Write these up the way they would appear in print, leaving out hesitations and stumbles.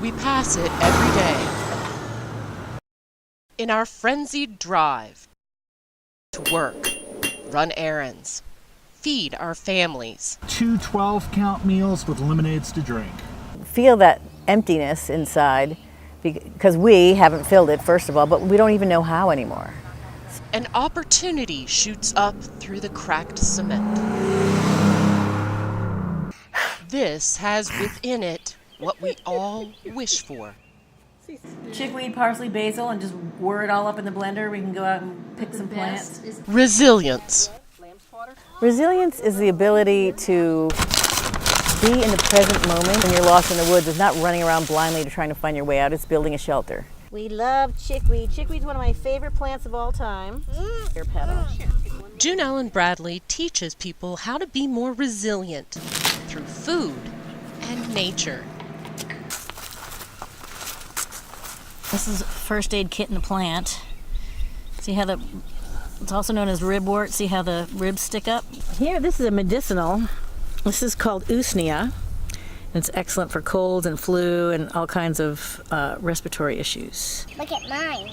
We pass it every day. In our frenzied drive to work, run errands, feed our families. 2 12-count meals with lemonades to drink. Feel that emptiness inside because we haven't filled it, first of all, but we don't even know how anymore. An opportunity shoots up through the cracked cement. This has within it what we all wish for. Chickweed, parsley, basil, and just whir it all up in the blender. We can go out and pick some plants. Resilience. Resilience is the ability to be in the present moment when you're lost in the woods. It's not running around blindly to trying to find your way out. It's building a shelter. We love chickweed. Chickweed's one of my favorite plants of all time. Your petal. June Ellen Bradley teaches people how to be more resilient through food and nature. This is a first aid kit in the plant. See how it's also known as ribwort. See how the ribs stick up? Here, this is a medicinal. This is called usnea. It's excellent for colds and flu and all kinds of respiratory issues. Look at mine.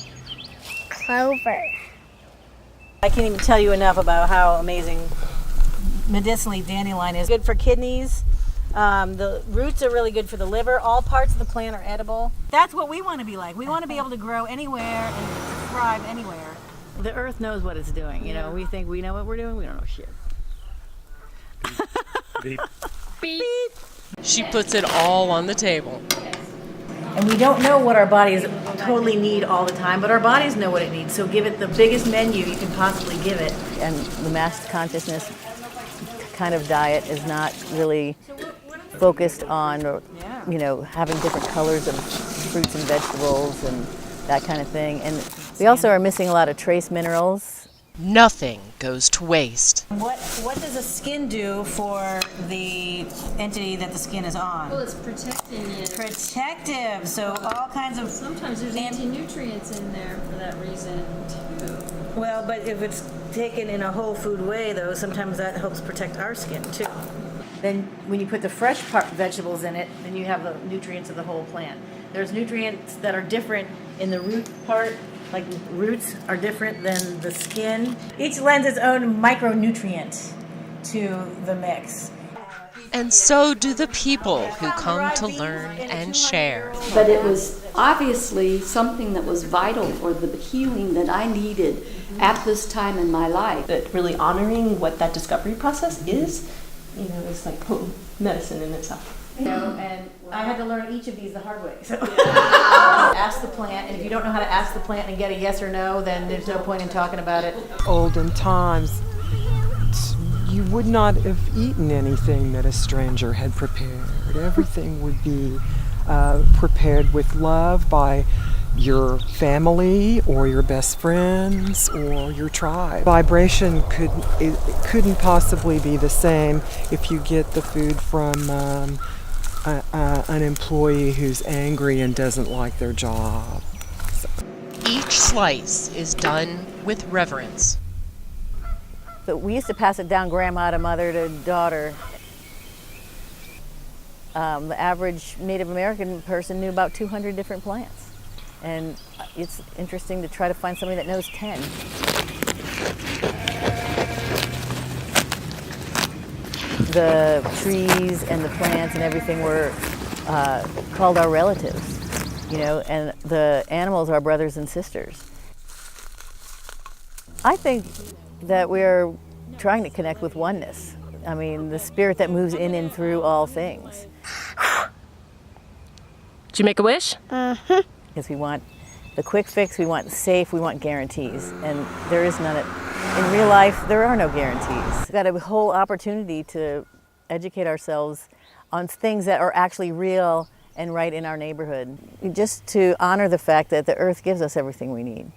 Clover. I can't even tell you enough about how amazing medicinally dandelion is. Good for kidneys. The roots are really good for the liver. All parts of the plant are edible. That's what we want to be like. We want to be able to grow anywhere and to thrive anywhere. The earth knows what it's doing. You know, we think we know what we're doing. We don't know shit. Beep. Beep. She puts it all on the table. And we don't know what our bodies totally need all the time, but our bodies know what it needs. So give it the biggest menu you can possibly give it. And the mass consciousness kind of diet is not really focused on, you know, having different colors of fruits and vegetables and that kind of thing. And we also are missing a lot of trace minerals. Nothing goes to waste. What does the skin do for the entity that the skin is on? Well, it's protecting it. Protective, so all kinds of... Sometimes there's anti-nutrients in there for that reason, too. Well, but if it's taken in a whole food way, though, sometimes that helps protect our skin, too. Then when you put the fresh vegetables in it, then you have the nutrients of the whole plant. There's nutrients that are different in the root part, like roots are different than the skin. Each lends its own micronutrient to the mix. And so do the people who come to learn and share. But it was obviously something that was vital for the healing that I needed at this time in my life. But really honoring what that discovery process is, you know, is like potent medicine in itself. You know, and I had to learn each of these the hard way. So ask the plant, and if you don't know how to ask the plant and get a yes or no, then there's no point in talking about it. Olden times, you would not have eaten anything that a stranger had prepared. Everything would be prepared with love by your family or your best friends or your tribe. Vibration couldn't possibly be the same if you get the food from an employee who's angry and doesn't like their job. So. Each slice is done with reverence. But we used to pass it down grandma to mother to daughter. The average Native American person knew about 200 different plants. And it's interesting to try to find somebody that knows 10. The trees and the plants and everything were called our relatives, you know, and the animals are brothers and sisters. I think that we're trying to connect with oneness. I mean, the spirit that moves in and through all things. Did you make a wish? Because we want the quick fix, we want safe, we want guarantees, and there is none. In real life, there are no guarantees. We've got a whole opportunity to educate ourselves on things that are actually real and right in our neighborhood, just to honor the fact that the earth gives us everything we need.